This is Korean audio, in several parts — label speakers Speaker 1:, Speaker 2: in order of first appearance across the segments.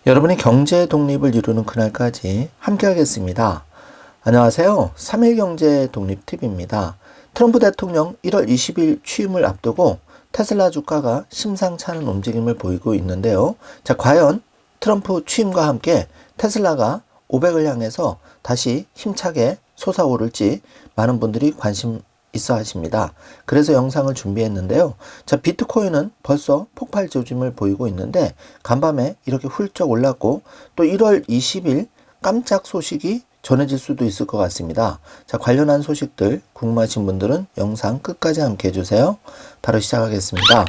Speaker 1: 여러분이 경제 독립을 이루는 그날까지 함께 하겠습니다. 안녕하세요. 3일 경제 독립 팁입니다. 트럼프 대통령 1월 20일 취임을 앞두고 테슬라 주가가 심상치 않은 움직임을 보이고 있는데요. 자, 과연 트럼프 취임과 함께 테슬라가 500을 향해서 다시 힘차게 솟아오를지 많은 분들이 관심 있어 하십니다. 그래서 영상을 준비했는데요. 자, 비트코인은 벌써 폭발 조짐을 보이고 있는데 간밤에 이렇게 훌쩍 올랐고 또 1월 20일 깜짝 소식이 전해질 수도 있을 것 같습니다. 자, 관련한 소식들 궁금하신 분들은 영상 끝까지 함께 해주세요. 바로 시작하겠습니다.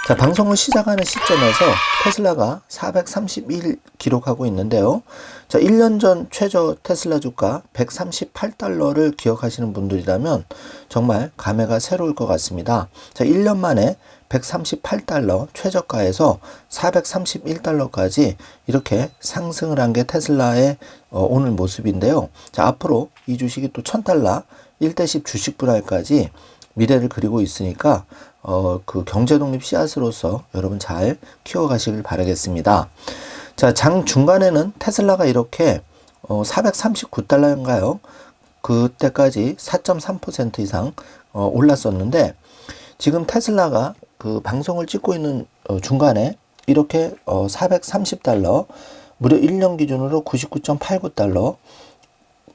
Speaker 1: 자, 방송을 시작하는 시점에서 테슬라가 431 기록하고 있는데요. 자, 1년 전 최저 테슬라 주가 138달러를 기억하시는 분들이라면 정말 감회가 새로울 것 같습니다. 자, 1년 만에 138달러 최저가에서 431달러까지 이렇게 상승을 한 게 테슬라의 오늘 모습인데요. 자, 앞으로 이 주식이 또 1000달러 1대10 주식 분할까지 미래를 그리고 있으니까 그 경제독립 씨앗으로서 여러분 잘 키워가시길 바라겠습니다. 자, 장 중간에는 테슬라가 이렇게 439달러인가요? 그때까지 4.3% 이상 올랐었는데 지금 테슬라가 그 방송을 찍고 있는 중간에 이렇게 430달러, 무려 1년 기준으로 99.89달러,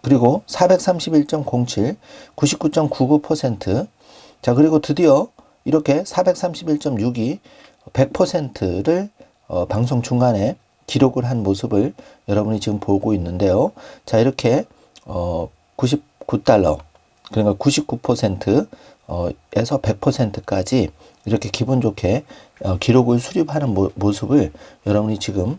Speaker 1: 그리고 431.07, 99.99%, 자, 그리고 드디어 이렇게 431.62, 100%를 방송 중간에 기록을 한 모습을 여러분이 지금 보고 있는데요. 자, 이렇게 99달러, 그러니까 99% 에서 100%까지 이렇게 기분 좋게 기록을 수립하는 모습을 여러분이 지금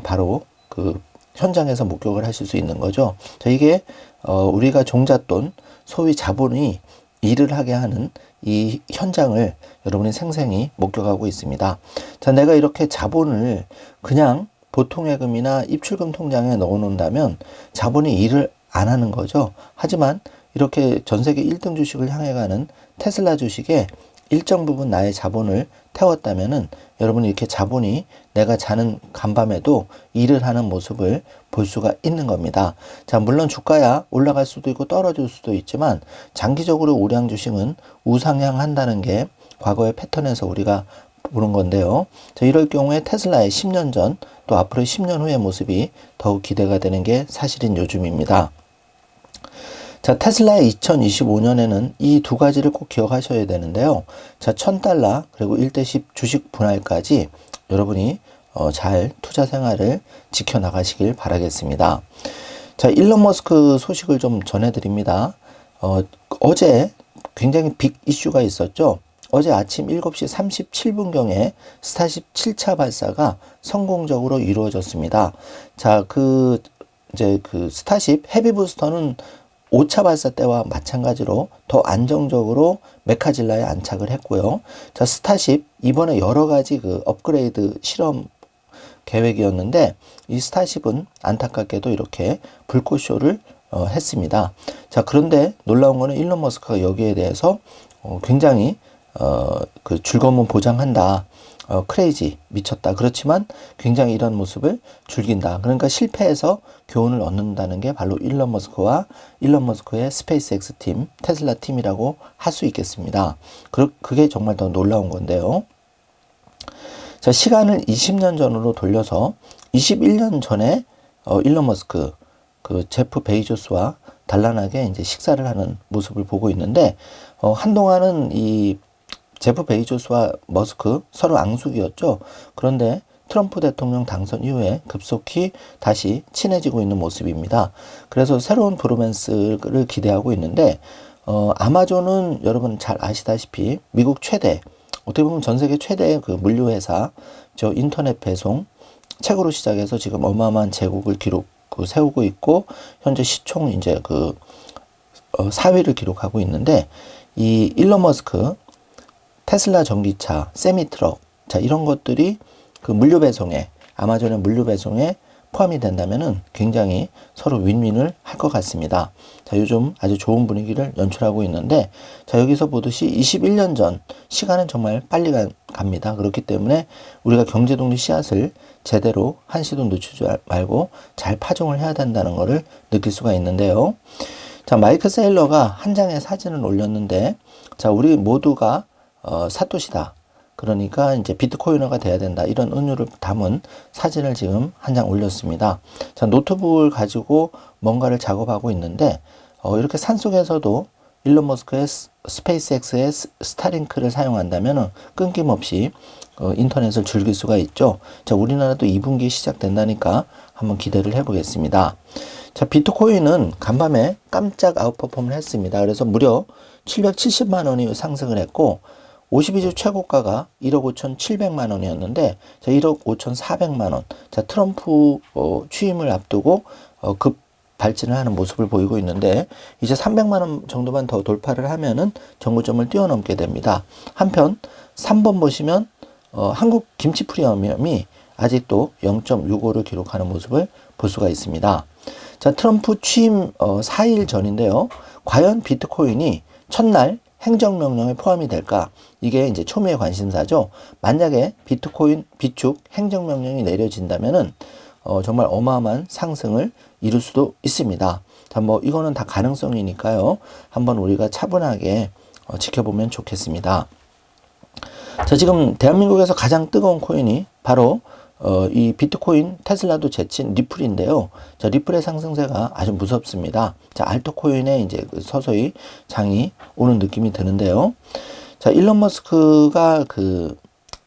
Speaker 1: 바로 그 현장에서 목격을 하실 수 있는 거죠. 자, 이게 우리가 종잣돈, 소위 자본이 일을 하게 하는 이 현장을 여러분이 생생히 목격하고 있습니다. 자, 내가 이렇게 자본을 그냥 보통예금이나 입출금 통장에 넣어 놓는다면 자본이 일을 안 하는 거죠. 하지만 이렇게 전 세계 1등 주식을 향해 가는 테슬라 주식에 일정 부분 나의 자본을 태웠다면은 여러분이 이렇게 자본이 내가 자는 간밤에도 일을 하는 모습을 볼 수가 있는 겁니다. 자, 물론 주가야 올라갈 수도 있고 떨어질 수도 있지만 장기적으로 우량 주식은 우상향한다는 게 과거의 패턴에서 우리가 보는 건데요. 자, 이럴 경우에 테슬라의 10년 전 또 앞으로 10년 후의 모습이 더욱 기대가 되는 게 사실인 요즘입니다. 자, 테슬라의 2025년에는 이 두 가지를 꼭 기억하셔야 되는데요. 자, 1000달러 그리고 1대10 주식 분할까지 여러분이 잘 투자 생활을 지켜나가시길 바라겠습니다. 자, 일론 머스크 소식을 좀 전해드립니다. 어제 굉장히 빅 이슈가 있었죠. 어제 아침 7시 37분경에 스타쉽 7차 발사가 성공적으로 이루어졌습니다. 자, 이제 그 스타쉽 헤비 부스터는 5차 발사 때와 마찬가지로 더 안정적으로 메카질라에 안착을 했고요. 자, 스타쉽 이번에 여러 가지 그 업그레이드 실험 계획이었는데 이 스타쉽은 안타깝게도 이렇게 불꽃쇼를 했습니다. 자, 그런데 놀라운 거는 일론 머스크가 여기에 대해서 굉장히 그 즐거움은 보장한다. 크레이지, 미쳤다. 그렇지만 굉장히 이런 모습을 즐긴다. 그러니까 실패해서 교훈을 얻는다는 게 바로 일론 머스크와 일론 머스크의 스페이스X 팀, 테슬라 팀이라고 할 수 있겠습니다. 그게 정말 더 놀라운 건데요. 자, 시간을 20년 전으로 돌려서 21년 전에 일론 머스크, 그 제프 베이조스와 단란하게 이제 식사를 하는 모습을 보고 있는데 한동안은 이 제프 베이조스와 머스크 서로 앙숙이었죠. 그런데 트럼프 대통령 당선 이후에 급속히 다시 친해지고 있는 모습입니다. 그래서 새로운 브로맨스를 기대하고 있는데 아마존은 여러분 잘 아시다시피 미국 최대, 어떻게 보면 전 세계 최대의 그 물류회사, 저 인터넷 배송, 책으로 시작해서 지금 어마어마한 제국을 세우고 있고 현재 시총 이제 4위를 기록하고 있는데 이 일론 머스크 테슬라 전기차, 세미트럭, 자, 이런 것들이 그 물류 배송에, 아마존의 물류 배송에 포함이 된다면은 굉장히 서로 윈윈을 할 것 같습니다. 자, 요즘 아주 좋은 분위기를 연출하고 있는데, 자, 여기서 보듯이 21년 전, 시간은 정말 빨리 갑니다. 그렇기 때문에 우리가 경제독립 씨앗을 제대로 한시도 놓치지 말고 잘 파종을 해야 된다는 것을 느낄 수가 있는데요. 자, 마이크 세일러가 한 장의 사진을 올렸는데, 자, 우리 모두가 사토시다. 그러니까 이제 비트코이너가 돼야 된다. 이런 은유를 담은 사진을 지금 한 장 올렸습니다. 자, 노트북을 가지고 뭔가를 작업하고 있는데, 이렇게 산속에서도 일론 머스크의 스페이스X의 스타링크를 사용한다면 끊김없이 인터넷을 즐길 수가 있죠. 자, 우리나라도 2분기 시작된다니까 한번 기대를 해보겠습니다. 자, 비트코인은 간밤에 깜짝 아웃퍼폼을 했습니다. 그래서 무려 770만 원이 상승을 했고, 52주 최고가가 1억 5,700만 원이었는데, 자, 1억 5,400만 원. 자, 트럼프 취임을 앞두고 급 발진을 하는 모습을 보이고 있는데, 이제 300만 원 정도만 더 돌파를 하면은 정고점을 뛰어넘게 됩니다. 한편 3번 보시면 한국 김치 프리미엄이 아직도 0.65를 기록하는 모습을 볼 수가 있습니다. 자, 트럼프 취임 4일 전인데요. 과연 비트코인이 첫날 행정명령에 포함이 될까? 이게 이제 초미의 관심사죠. 만약에 비트코인 비축 행정명령이 내려진다면은 정말 어마어마한 상승을 이룰 수도 있습니다. 자, 뭐 이거는 다 가능성이니까요. 한번 우리가 차분하게 지켜보면 좋겠습니다. 자, 지금 대한민국에서 가장 뜨거운 코인이 바로 이 비트코인, 테슬라도 제친 리플인데요. 자, 리플의 상승세가 아주 무섭습니다. 자, 알트코인에 이제 서서히 장이 오는 느낌이 드는데요. 자, 일론 머스크가 그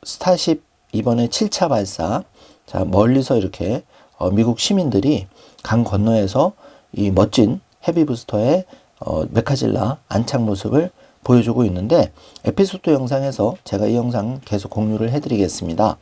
Speaker 1: 스타쉽 이번에 7차 발사, 자, 멀리서 이렇게 미국 시민들이 강 건너에서 이 멋진 헤비부스터의 메카질라 안착 모습을 보여주고 있는데, 에피소드 영상에서 제가 이 영상 계속 공유를 해드리겠습니다.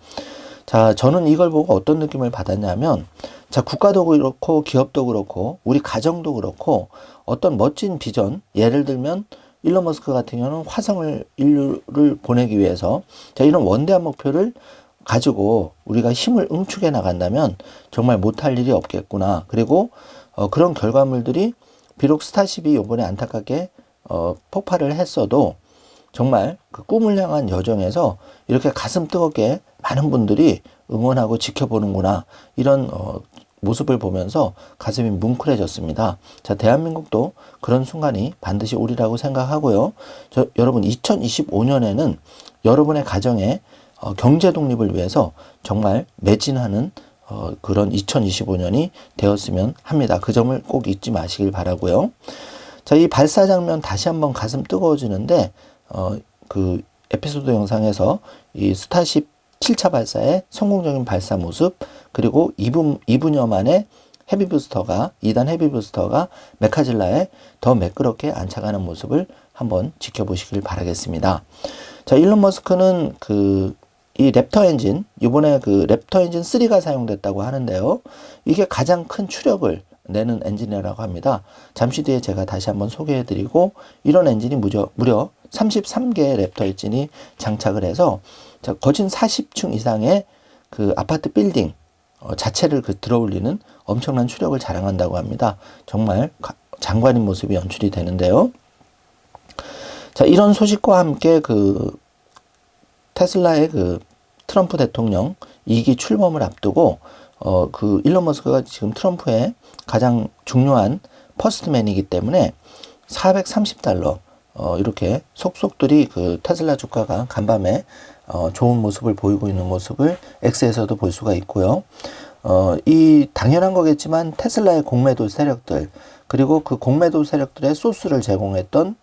Speaker 1: 자, 저는 이걸 보고 어떤 느낌을 받았냐면, 자, 국가도 그렇고 기업도 그렇고 우리 가정도 그렇고 어떤 멋진 비전, 예를 들면 일론 머스크 같은 경우는 화성을 인류를 보내기 위해서, 자, 이런 원대한 목표를 가지고 우리가 힘을 응축해 나간다면 정말 못할 일이 없겠구나. 그리고 그런 결과물들이 비록 스타쉽이 이번에 안타깝게 폭발을 했어도 정말 그 꿈을 향한 여정에서 이렇게 가슴 뜨겁게 많은 분들이 응원하고 지켜보는구나. 이런 모습을 보면서 가슴이 뭉클해졌습니다. 자, 대한민국도 그런 순간이 반드시 오리라고 생각하고요. 여러분, 2025년에는 여러분의 가정에 경제 독립을 위해서 정말 매진하는 그런 2025년이 되었으면 합니다. 그 점을 꼭 잊지 마시길 바라고요. 자, 이 발사 장면 다시 한번 가슴 뜨거워지는데, 그 에피소드 영상에서 이 스타쉽 7차 발사의 성공적인 발사 모습, 그리고 2분여 만에 헤비부스터가, 2단 헤비부스터가 메카질라에 더 매끄럽게 안착하는 모습을 한번 지켜보시길 바라겠습니다. 자, 일론 머스크는 이 랩터 엔진, 이번에 그 랩터 엔진 3가 사용됐다고 하는데요. 이게 가장 큰 추력을 내는 엔진이라고 합니다. 잠시 뒤에 제가 다시 한번 소개해드리고, 이런 엔진이 무려 33개의 랩터 엔진이 장착을 해서, 자, 거진 40층 이상의 그 아파트 빌딩 자체를 들어올리는 엄청난 추력을 자랑한다고 합니다. 정말 장관인 모습이 연출이 되는데요. 자, 이런 소식과 함께 테슬라의 트럼프 대통령 2기 출범을 앞두고 일론 머스크가 지금 트럼프의 가장 중요한 퍼스트맨이기 때문에 $430 이렇게 속속들이 테슬라 주가가 간밤에 좋은 모습을 보이고 있는 모습을 X에서도 볼 수가 있고요. 이 당연한 거겠지만 테슬라의 공매도 세력들, 그리고 그 공매도 세력들의 소스를 제공했던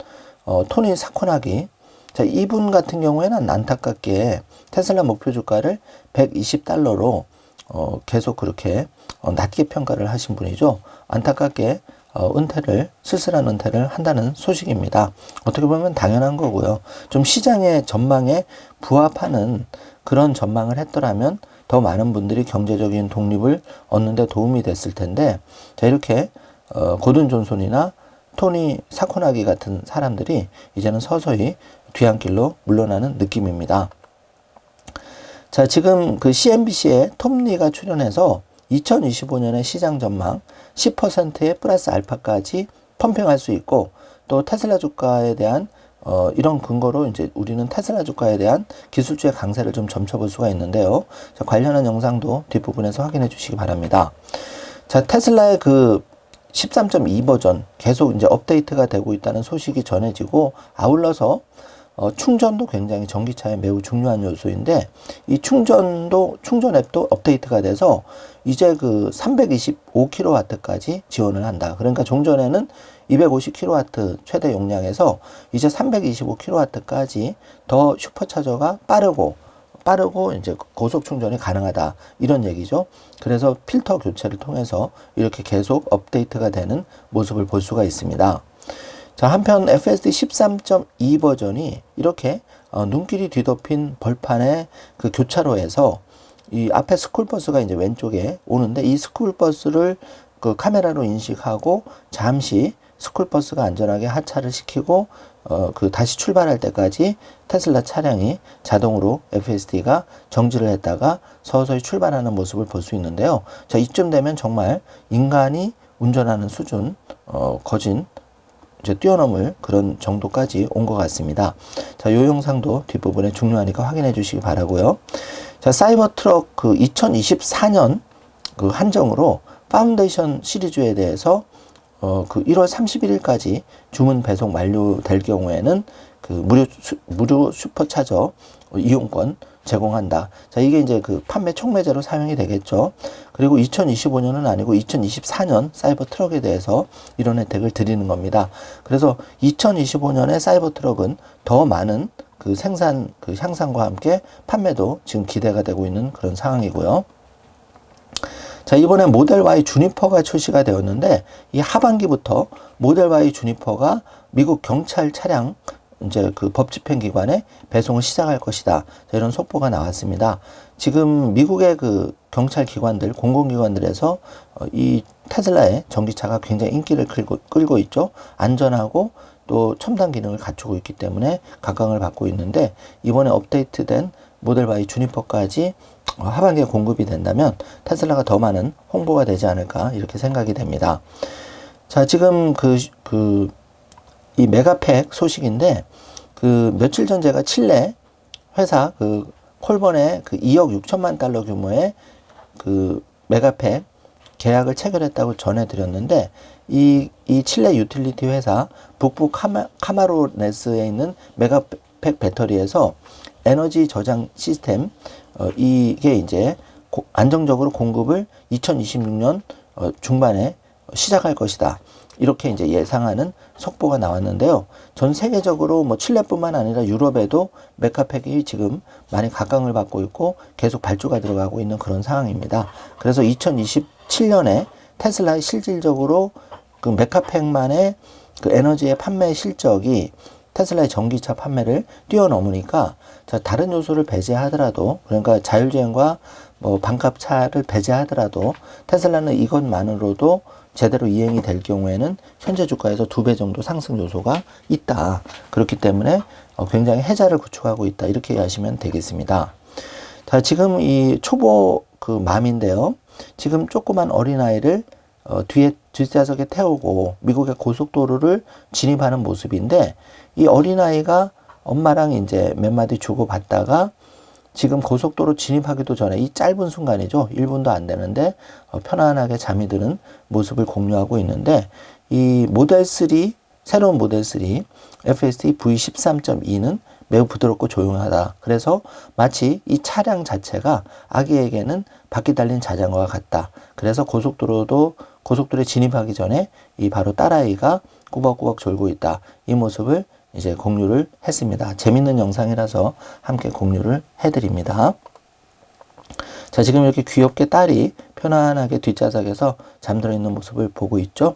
Speaker 1: 토니 사코나기, 자, 이분 같은 경우에는 안타깝게 테슬라 목표 주가를 $120로 계속 그렇게 낮게 평가를 하신 분이죠. 안타깝게 쓸쓸한 은퇴를 한다는 소식입니다. 어떻게 보면 당연한 거고요. 좀 시장의 전망에 부합하는 그런 전망을 했더라면 더 많은 분들이 경제적인 독립을 얻는 데 도움이 됐을 텐데, 자, 이렇게 고든 존슨이나 토니 사코나기 같은 사람들이 이제는 서서히 뒤안길로 물러나는 느낌입니다. 자, 지금 CNBC에 톰 리가 출연해서 2025년의 시장 전망 10%의 플러스 알파까지 펌핑할 수 있고, 또 테슬라 주가에 대한 이런 근거로 이제 우리는 테슬라 주가에 대한 기술주의 강세를 좀 점쳐볼 수가 있는데요. 자, 관련한 영상도 뒷부분에서 확인해 주시기 바랍니다. 자, 테슬라의 그 13.2 버전 계속 이제 업데이트가 되고 있다는 소식이 전해지고, 아울러서 충전도 굉장히 전기차에 매우 중요한 요소인데, 이 충전 앱도 업데이트가 돼서 이제 그 325kW까지 지원을 한다. 그러니까 종전에는 250kW 최대 용량에서 이제 325kW까지 더 슈퍼차저가 빠르고 이제 고속 충전이 가능하다, 이런 얘기죠. 그래서 필터 교체를 통해서 이렇게 계속 업데이트가 되는 모습을 볼 수가 있습니다. 자, 한편 FSD 13.2 버전이 이렇게 눈길이 뒤덮인 벌판의 그 교차로에서 이 앞에 스쿨버스가 이제 왼쪽에 오는데, 이 스쿨버스를 그 카메라로 인식하고 잠시 스쿨버스가 안전하게 하차를 시키고 그 다시 출발할 때까지 테슬라 차량이 자동으로 FSD가 정지를 했다가 서서히 출발하는 모습을 볼 수 있는데요. 자, 이쯤 되면 정말 인간이 운전하는 수준, 거진 이제 뛰어넘을 그런 정도까지 온 것 같습니다. 자, 요 영상도 뒷부분에 중요하니까 확인해 주시기 바라고요. 자, 사이버트럭 그 2024년 그 한정으로 파운데이션 시리즈에 대해서 그 1월 31일까지 주문 배송 완료될 경우에는 그 무료 슈퍼차저 이용권 제공한다. 자, 이게 이제 그 판매 촉매제로 사용이 되겠죠. 그리고 2025년은 아니고 2024년 사이버 트럭에 대해서 이런 혜택을 드리는 겁니다. 그래서 2025년에 사이버 트럭은 더 많은 그 생산 그 향상과 함께 판매도 지금 기대가 되고 있는 그런 상황이고요. 자, 이번에 모델 Y 주니퍼가 출시가 되었는데, 이 하반기부터 모델 Y 주니퍼가 미국 경찰 차량 이제 그 법집행기관에 배송을 시작할 것이다. 자, 이런 속보가 나왔습니다. 지금 미국의 그 경찰 기관들, 공공기관들에서 이 테슬라의 전기차가 굉장히 인기를 끌고 있죠. 안전하고 또 첨단 기능을 갖추고 있기 때문에 각광을 받고 있는데, 이번에 업데이트된 모델 Y 주니퍼까지 하반기에 공급이 된다면 테슬라가 더 많은 홍보가 되지 않을까, 이렇게 생각이 됩니다. 자, 지금 이 메가팩 소식인데, 그 며칠 전 제가 칠레 회사 그 콜본에 그 2억 6천만 달러 규모의 그 메가팩 계약을 체결했다고 전해드렸는데, 이 칠레 유틸리티 회사 북부 카마로네스에 있는 메가팩 배터리에서 에너지 저장 시스템, 이게 이제 안정적으로 공급을 2026년 중반에 시작할 것이다. 이렇게 이제 예상하는 속보가 나왔는데요. 전 세계적으로 뭐 칠레뿐만 아니라 유럽에도 메가팩이 지금 많이 각광을 받고 있고 계속 발주가 들어가고 있는 그런 상황입니다. 그래서 2027년에 테슬라의 실질적으로 그 메가팩만의 그 에너지의 판매 실적이 테슬라의 전기차 판매를 뛰어넘으니까, 자, 다른 요소를 배제하더라도, 그러니까 자율주행과 뭐 반값차를 배제하더라도 테슬라는 이것만으로도 제대로 이행이 될 경우에는 현재 주가에서 2배 정도 상승 요소가 있다. 그렇기 때문에 굉장히 해자를 구축하고 있다. 이렇게 이해하시면 되겠습니다. 자, 지금 이 초보 그 맘인데요. 지금 조그만 어린아이를 뒷좌석에 태우고 미국의 고속도로를 진입하는 모습인데, 이 어린아이가 엄마랑 이제 몇 마디 주고받다가 지금 고속도로 진입하기도 전에 이 짧은 순간이죠. 1분도 안 되는데 편안하게 잠이 드는 모습을 공유하고 있는데, 이 모델 3, 새로운 모델 3 FSD V13.2는 매우 부드럽고 조용하다. 그래서 마치 이 차량 자체가 아기에게는 바퀴 달린 자전거와 같다. 그래서 고속도로에 진입하기 전에 이 바로 딸아이가 꾸벅꾸벅 졸고 있다. 이 모습을 이제 공유를 했습니다. 재밌는 영상이라서 함께 공유를 해드립니다. 자, 지금 이렇게 귀엽게 딸이 편안하게 뒷좌석에서 잠들어 있는 모습을 보고 있죠.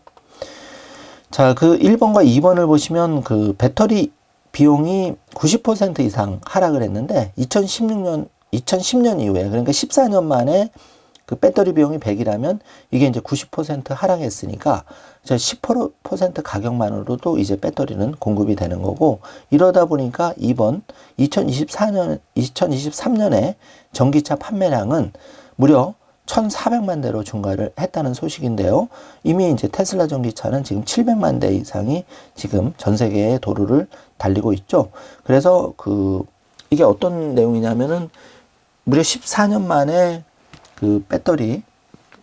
Speaker 1: 자, 그 1번과 2번을 보시면 그 배터리 비용이 90% 이상 하락을 했는데, 2010년 이후에, 그러니까 14년 만에 그 배터리 비용이 100이라면 이게 이제 90% 하락했으니까 10% 가격만으로도 이제 배터리는 공급이 되는 거고, 이러다 보니까 이번 2023년에 전기차 판매량은 무려 1,400만 대로 증가를 했다는 소식인데요. 이미 이제 테슬라 전기차는 지금 700만 대 이상이 지금 전 세계의 도로를 달리고 있죠. 그래서 이게 어떤 내용이냐면은 무려 14년 만에 그 배터리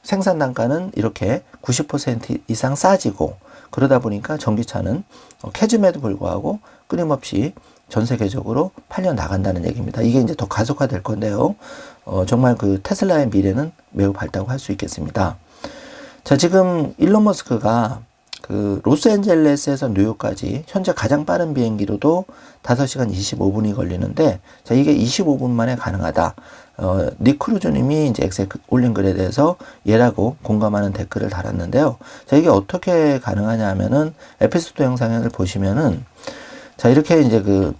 Speaker 1: 생산 단가는 이렇게 90% 이상 싸지고, 그러다 보니까 전기차는 캐즘에도 불구하고 끊임없이 전 세계적으로 팔려 나간다는 얘기입니다. 이게 이제 더 가속화될 건데요. 정말 그 테슬라의 미래는 매우 밝다고 할 수 있겠습니다. 자, 지금 일론 머스크가 그 로스앤젤레스에서 뉴욕까지 현재 가장 빠른 비행기로도 5시간 25분이 걸리는데, 자, 이게 25분 만에 가능하다. 닉 크루즈님이 이제 엑스에 올린 글에 대해서 얘라고 공감하는 댓글을 달았는데요. 자, 이게 어떻게 가능하냐 하면은 에피소드 영상을 보시면은, 자, 이렇게 이제 그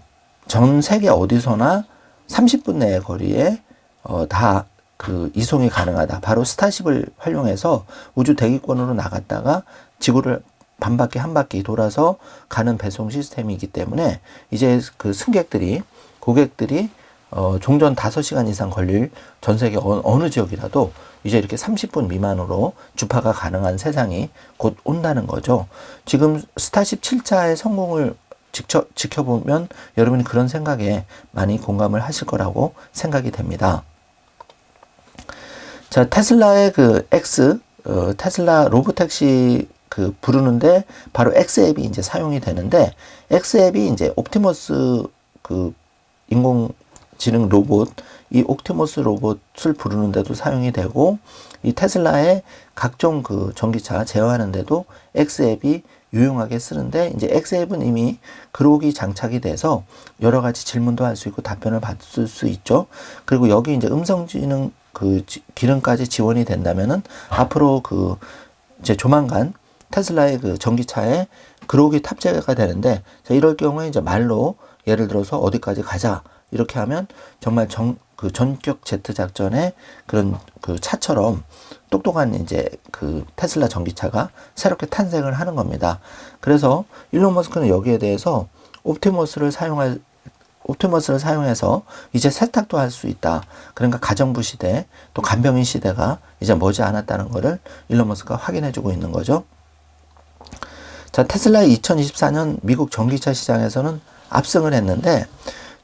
Speaker 1: 전 세계 어디서나 30분 내의 거리에 다 그 이송이 가능하다. 바로 스타쉽을 활용해서 우주 대기권으로 나갔다가 지구를 반 바퀴 한 바퀴 돌아서 가는 배송 시스템이기 때문에 이제 그 고객들이 종전 5시간 이상 걸릴 전 세계 어느 지역이라도 이제 이렇게 30분 미만으로 주파가 가능한 세상이 곧 온다는 거죠. 지금 스타쉽 7차의 성공을 지켜보면 여러분이 그런 생각에 많이 공감을 하실 거라고 생각이 됩니다. 자, 테슬라의 그 테슬라 로보택시 부르는데 바로 X앱이 이제 사용이 되는데, X앱이 이제 옵티머스 인공지능 로봇, 이 옵티머스 로봇을 부르는데도 사용이 되고, 이 테슬라의 각종 전기차 제어하는데도 X앱이 유용하게 쓰는데, 이제 X앱은 이미 그록이 장착이 돼서 여러 가지 질문도 할 수 있고 답변을 받을 수 있죠. 그리고 여기 이제 음성지능 기능까지 지원이 된다면은 앞으로 이제 조만간 테슬라의 전기차에 그록이 탑재가 되는데, 자, 이럴 경우에 이제 말로 예를 들어서 어디까지 가자 이렇게 하면 정말 전격 제트 작전의 그런 차처럼 똑똑한 이제 테슬라 전기차가 새롭게 탄생을 하는 겁니다. 그래서 일론 머스크는 여기에 대해서 옵티머스를 사용해서 이제 세탁도 할 수 있다. 그러니까 가정부 시대, 또 간병인 시대가 이제 머지 않았다는 것을 일론 머스크가 확인해주고 있는 거죠. 자, 테슬라의 2024년 미국 전기차 시장에서는 압승을 했는데,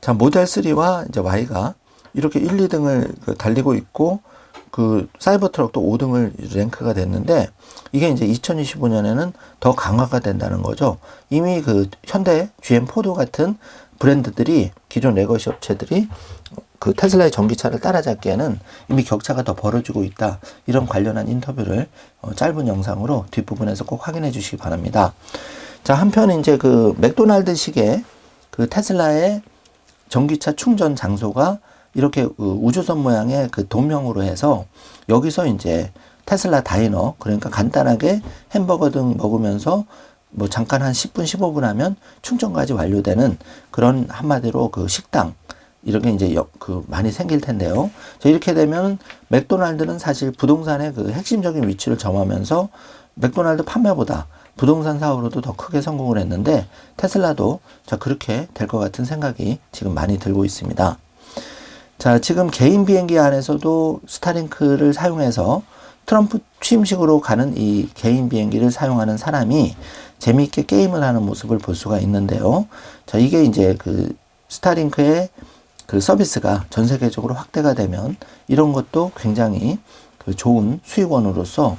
Speaker 1: 자, 모델 3와 이제 Y가 이렇게 1, 2등을 달리고 있고, 사이버 트럭도 5등을 랭크가 됐는데, 이게 이제 2025년에는 더 강화가 된다는 거죠. 이미 현대, GM, 포드 같은 브랜드들이, 기존 레거시 업체들이 테슬라의 전기차를 따라잡기에는 이미 격차가 더 벌어지고 있다. 이런 관련한 인터뷰를 짧은 영상으로 뒷부분에서 꼭 확인해 주시기 바랍니다. 자, 한편 이제 맥도날드식의 테슬라의 전기차 충전 장소가 이렇게 우주선 모양의 도명으로 해서 여기서 이제 테슬라 다이너, 그러니까 간단하게 햄버거 등 먹으면서 뭐 잠깐 한 10분, 15분 하면 충전까지 완료되는 그런, 한마디로 식당, 이렇게 이제 많이 생길 텐데요. 자, 이렇게 되면 맥도날드는 사실 부동산의 핵심적인 위치를 점하면서 맥도날드 판매보다 부동산 사업으로도 더 크게 성공을 했는데, 테슬라도 자, 그렇게 될 것 같은 생각이 지금 많이 들고 있습니다. 자, 지금 개인 비행기 안에서도 스타링크를 사용해서 트럼프 취임식으로 가는 이 개인 비행기를 사용하는 사람이 재미있게 게임을 하는 모습을 볼 수가 있는데요. 자, 이게 이제 스타링크의 서비스가 전 세계적으로 확대가 되면 이런 것도 굉장히 좋은 수익원으로서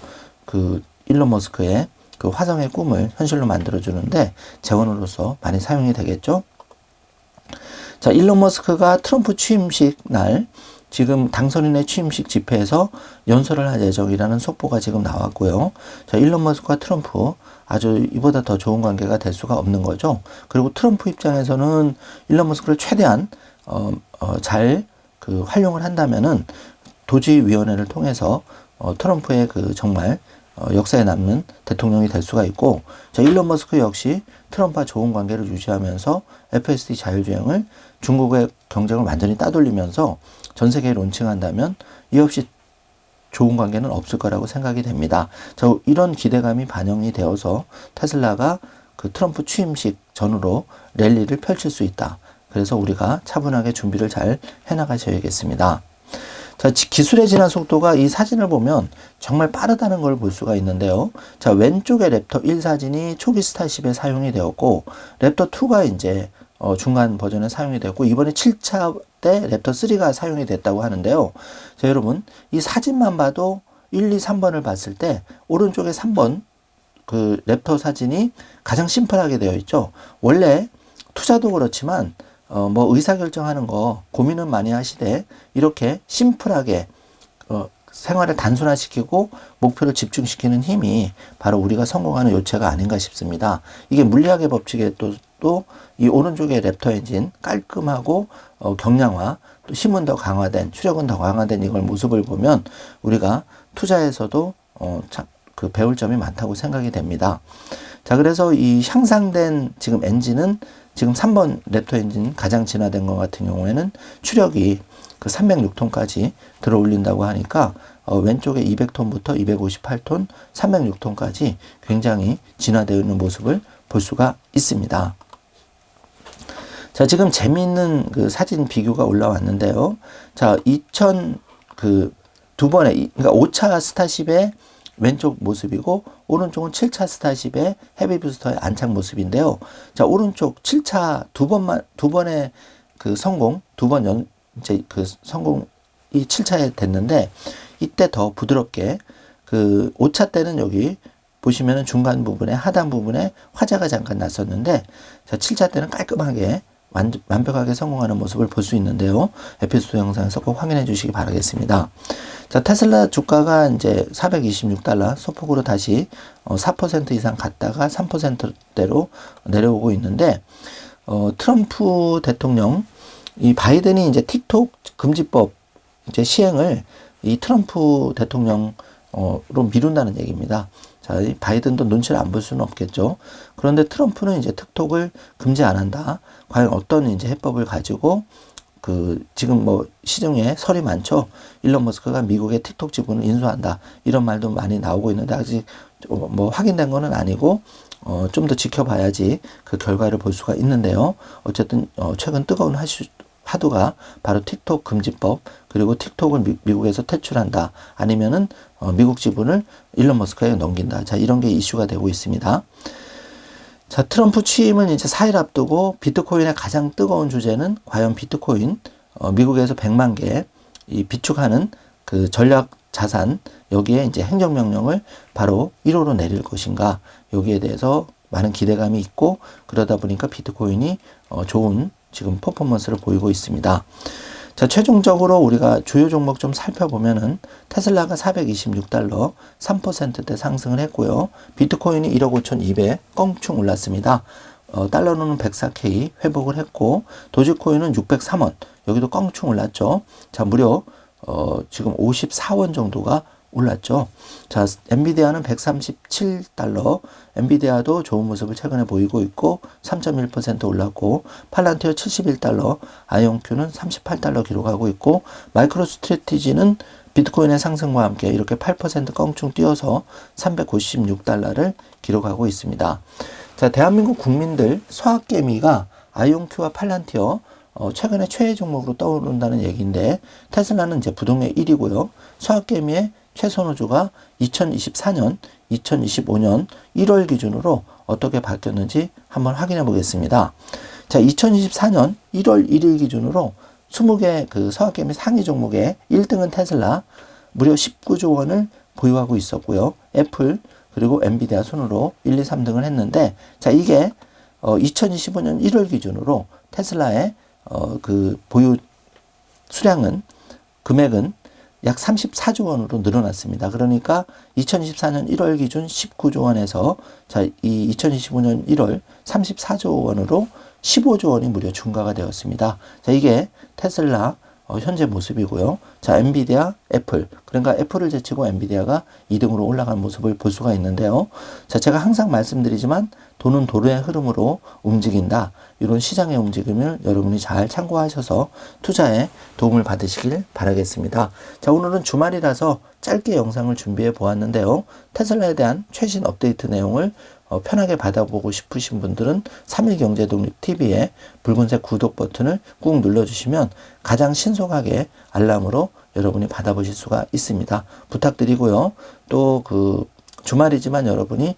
Speaker 1: 일론 머스크의 화성의 꿈을 현실로 만들어주는데 재원으로서 많이 사용이 되겠죠. 자, 일론 머스크가 트럼프 취임식 날 지금 당선인의 취임식 집회에서 연설을 할 예정이라는 속보가 지금 나왔고요. 자, 일론 머스크와 트럼프 아주 이보다 더 좋은 관계가 될 수가 없는 거죠. 그리고 트럼프 입장에서는 일론 머스크를 최대한 잘 활용을 한다면은 도지위원회를 통해서 트럼프의 정말 역사에 남는 대통령이 될 수가 있고, 자, 일론 머스크 역시 트럼프와 좋은 관계를 유지하면서 FSD 자율주행을 중국의 경쟁을 완전히 따돌리면서 전 세계에 론칭한다면 이 없이 좋은 관계는 없을 거라고 생각이 됩니다. 자, 이런 기대감이 반영이 되어서 테슬라가 트럼프 취임식 전후로 랠리를 펼칠 수 있다. 그래서 우리가 차분하게 준비를 잘 해나가셔야겠습니다. 자, 기술의 진화 속도가 이 사진을 보면 정말 빠르다는 걸 볼 수가 있는데요. 자, 왼쪽에 랩터 1 사진이 초기 스타쉽에 사용이 되었고, 랩터 2가 이제 중간 버전에 사용이 되었고, 이번에 7차 때 랩터 3가 사용이 됐다고 하는데요. 자, 여러분, 이 사진만 봐도 1, 2, 3번을 봤을 때 오른쪽에 3번 그 랩터 사진이 가장 심플하게 되어 있죠. 원래 투자도 그렇지만 뭐 의사결정하는 거 고민은 많이 하시되 이렇게 심플하게 생활을 단순화시키고 목표를 집중시키는 힘이 바로 우리가 성공하는 요체가 아닌가 싶습니다. 이게 물리학의 법칙에 또 이 오른쪽의 랩터 엔진 깔끔하고 경량화, 또 힘은 더 강화된, 추력은 더 강화된 이걸 모습을 보면 우리가 투자에서도 그 배울 점이 많다고 생각이 됩니다. 자, 그래서 이 향상된 지금 엔진은 지금 3번 랩터 엔진 가장 진화된 것 같은 경우에는 추력이 그 306톤까지 들어 올린다고 하니까 왼쪽에 200톤부터 258톤, 306톤까지 굉장히 진화되어 있는 모습을 볼 수가 있습니다. 자, 지금 재미있는 그 사진 비교가 올라왔는데요. 자, 두 번의, 그러니까 5차 스타쉽의 왼쪽 모습이고, 오른쪽은 7차 스타쉽의 헤비부스터의 안착 모습인데요. 자, 오른쪽 7차 두 번의 그 성공, 이제 그 성공이 7차에 됐는데, 이때 더 부드럽게, 그 5차 때는 여기 보시면은 중간 부분에, 하단 부분에 화자가 잠깐 났었는데, 자, 7차 때는 깔끔하게 완벽하게 성공하는 모습을 볼 수 있는데요. 에피소드 영상에서 꼭 확인해 주시기 바라겠습니다. 자, 테슬라 주가가 이제 $426 소폭으로 다시 4% 이상 갔다가 3%대로 내려오고 있는데, 트럼프 대통령, 이 바이든이 이제 틱톡 금지법 이제 시행을 이 트럼프 대통령으로 미룬다는 얘기입니다. 자, 이 바이든도 눈치를 안 볼 수는 없겠죠. 그런데 트럼프는 이제 틱톡을 금지 안 한다. 과연 어떤 이제 해법을 가지고 지금 뭐 시중에 설이 많죠. 일론 머스크가 미국의 틱톡 지분을 인수한다. 이런 말도 많이 나오고 있는데 아직 뭐 확인된 거는 아니고 좀 더 지켜봐야지 그 결과를 볼 수가 있는데요. 어쨌든 최근 뜨거운 화두가 바로 틱톡 금지법, 그리고 틱톡을 미국에서 퇴출한다. 아니면은 미국 지분을 일론 머스크에게 넘긴다. 자, 이런 게 이슈가 되고 있습니다. 자, 트럼프 취임을 이제 4일 앞두고 비트코인의 가장 뜨거운 주제는 과연 비트코인, 미국에서 100만 개 이 비축하는 그 전략 자산, 여기에 이제 행정명령을 바로 1호로 내릴 것인가, 여기에 대해서 많은 기대감이 있고, 그러다 보니까 비트코인이 좋은 지금 퍼포먼스를 보이고 있습니다. 자, 최종적으로 우리가 주요 종목 좀 살펴보면은 테슬라가 $426, 3%대 상승을 했고요. 비트코인이 1억 5,200 껑충 올랐습니다. 달러로는 104K 회복을 했고, 도지코인은 603원, 여기도 껑충 올랐죠. 자, 무려 지금 54원 정도가 올랐죠. 자, 엔비디아는 137달러, 엔비디아도 좋은 모습을 최근에 보이고 있고 3.1% 올랐고, 팔란티어 71달러, 아이온큐는 38달러 기록하고 있고, 마이크로 스트래티지는 비트코인의 상승과 함께 이렇게 8% 껑충 뛰어서 396달러를 기록하고 있습니다. 자, 대한민국 국민들 서학개미가 아이온큐와 팔란티어 최근에 최애 종목으로 떠오른다는 얘기인데, 테슬라는 이제 부동의 1위고요. 서학개미의 최선호주가 2024년, 2025년 1월 기준으로 어떻게 바뀌었는지 한번 확인해 보겠습니다. 자, 2024년 1월 1일 기준으로 20개 그 서학개미 상위 종목의 1등은 테슬라, 무려 19조 원을 보유하고 있었고요. 애플, 그리고 엔비디아 순으로 1, 2, 3등을 했는데, 자, 이게 2025년 1월 기준으로 테슬라의 그 보유 수량은, 금액은 약 34조 원으로 늘어났습니다. 그러니까 2024년 1월 기준 19조 원에서 자, 이 2025년 1월 34조 원으로 15조 원이 무려 증가가 되었습니다. 자, 이게 테슬라 현재 모습이고요. 자, 엔비디아, 애플. 그러니까 애플을 제치고 엔비디아가 2등으로 올라가는 모습을 볼 수가 있는데요. 자, 제가 항상 말씀드리지만 돈은 도로의 흐름으로 움직인다. 이런 시장의 움직임을 여러분이 잘 참고하셔서 투자에 도움을 받으시길 바라겠습니다. 자, 오늘은 주말이라서 짧게 영상을 준비해 보았는데요. 테슬라에 대한 최신 업데이트 내용을 편하게 받아보고 싶으신 분들은 3일경제독립TV의 붉은색 구독 버튼을 꾹 눌러주시면 가장 신속하게 알람으로 여러분이 받아보실 수가 있습니다. 부탁드리고요. 또 그 주말이지만 여러분이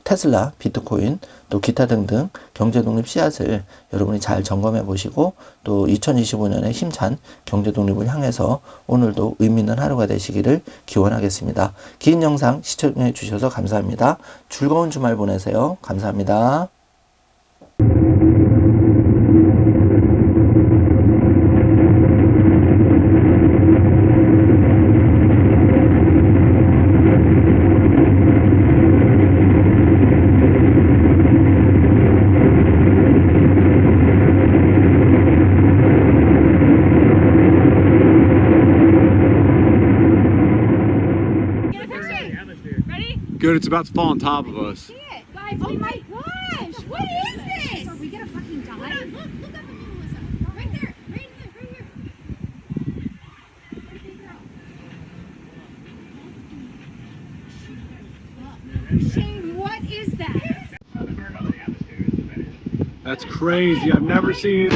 Speaker 1: 테슬라, 비트코인, 또 기타 등등 경제독립 씨앗을 여러분이 잘 점검해 보시고 또 2025년에 힘찬 경제독립을 향해서 오늘도 의미 있는 하루가 되시기를 기원하겠습니다. 긴 영상 시청해 주셔서 감사합니다. 즐거운 주말 보내세요. 감사합니다.
Speaker 2: Good, it's about to fall on top of us.
Speaker 3: Guys, oh my gosh! What is this? Are we gonna fucking die? Look up at me, Melissa. Right there! Right here! Shane, what is that?
Speaker 2: That's crazy. I've never seen.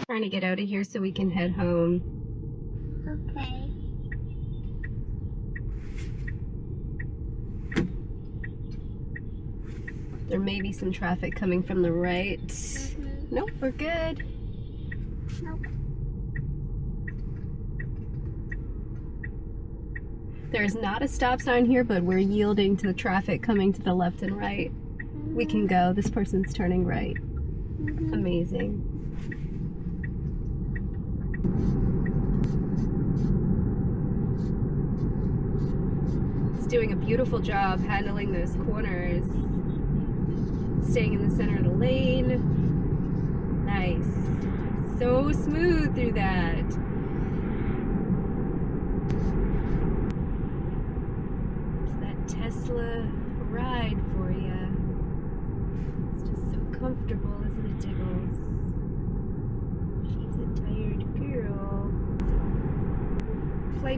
Speaker 4: Trying to get out of here so we can head home.
Speaker 3: Okay.
Speaker 4: There may be some traffic coming from the right. Nope, we're good.
Speaker 3: Nope.
Speaker 4: There's not a stop sign here, but we're yielding to the traffic coming to the left and right. We can go. This person's turning right. Amazing. It's doing a beautiful job handling those corners. Staying in the center of the lane. Nice. So smooth through that. It's that Tesla ride for you. It's just so comfortable, isn't it, Diggles? She's a tired girl. Play.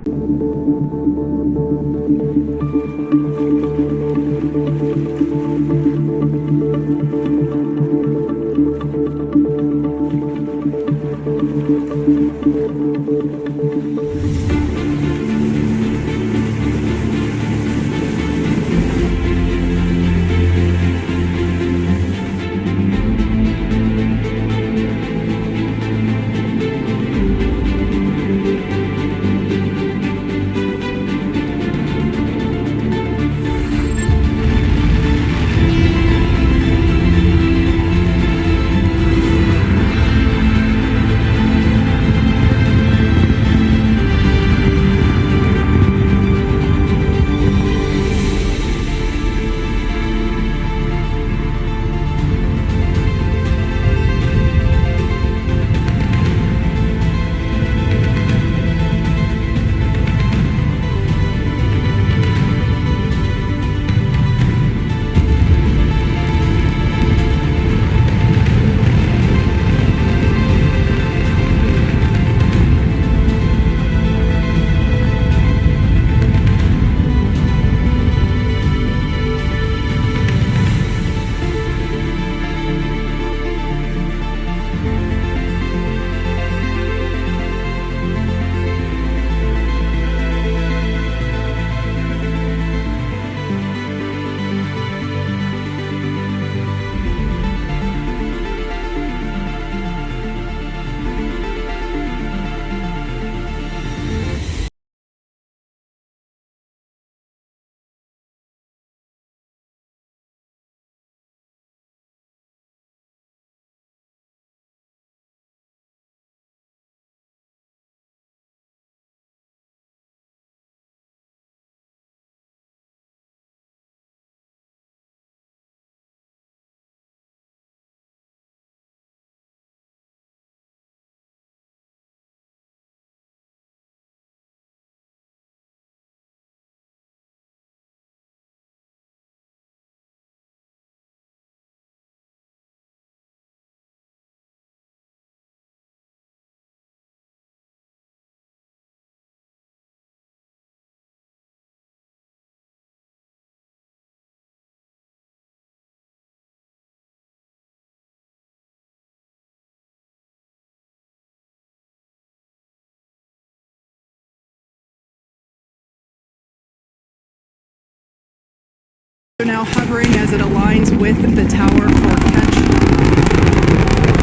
Speaker 5: now hovering as it aligns with the tower for catch.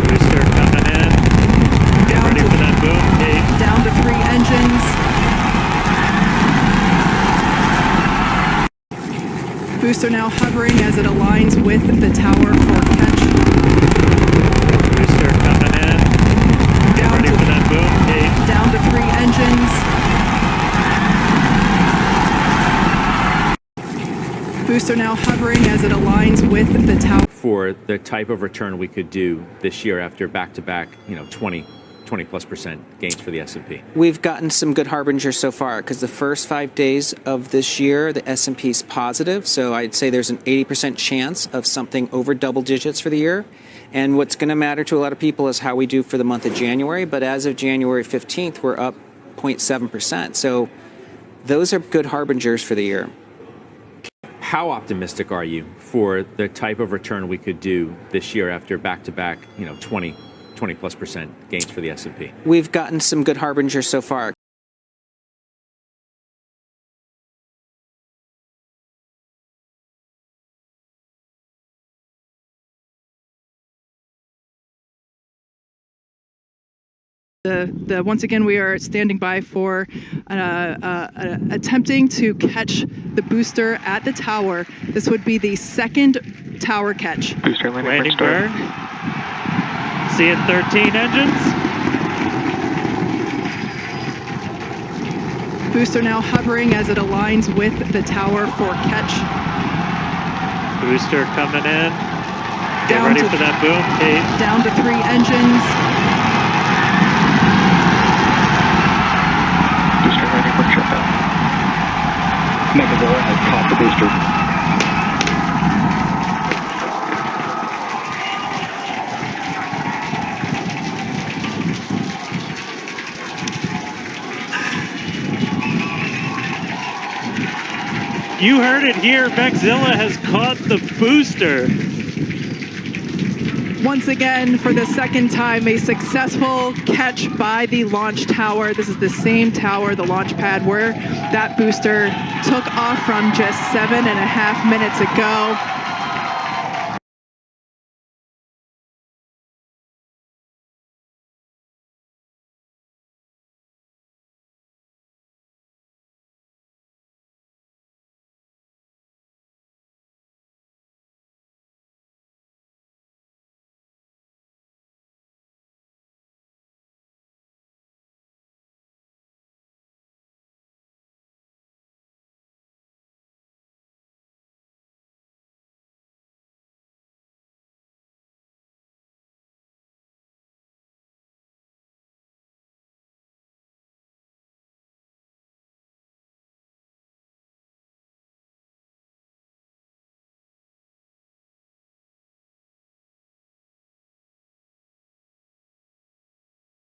Speaker 6: Booster coming in. Get
Speaker 5: Down
Speaker 6: ready
Speaker 5: to-
Speaker 6: for that boom, Kate.
Speaker 5: Down to 3 engines. Booster now hovering as it aligns with the tower for catch.
Speaker 6: Booster coming in. Get
Speaker 5: Down
Speaker 6: ready
Speaker 5: to-
Speaker 6: for that boom, Kate.
Speaker 5: Down to 3 engines. Booster now hovering as it aligns with the tower.
Speaker 7: For the type of return we could do this year after back-to-back, 20+% gains for the S&P.
Speaker 8: We've gotten some good harbingers so far because the first 5 days of this year, the S&P is positive. So I'd say there's an 80% chance of something over double digits for the year. And what's going to matter to a lot of people is how we do for the month of January. But as of January 15th, we're up 0.7%. So those are good harbingers for the year.
Speaker 7: How optimistic are you for the type of return we could do this year after back-to-back, 20+% gains for the S&P?
Speaker 8: We've gotten some good harbingers so far.
Speaker 5: Once again, we are standing by for attempting to catch the booster at the tower. This would be the second tower catch.
Speaker 9: Booster
Speaker 6: Landing burn. Seeing 13 engines.
Speaker 5: Booster now hovering as it aligns with the tower for catch.
Speaker 6: Booster coming in. Get
Speaker 5: Down
Speaker 6: ready
Speaker 5: to-
Speaker 6: for that boom, Kate.
Speaker 5: Down to 3 engines.
Speaker 9: Booster ready for shutdown. Megazilla has caught the booster.
Speaker 6: You heard it here. Megazilla has caught the booster.
Speaker 5: Once again, for the second time, a successful catch by the launch tower. This is the same tower, the launch pad, where that booster took off from just 7.5 minutes ago.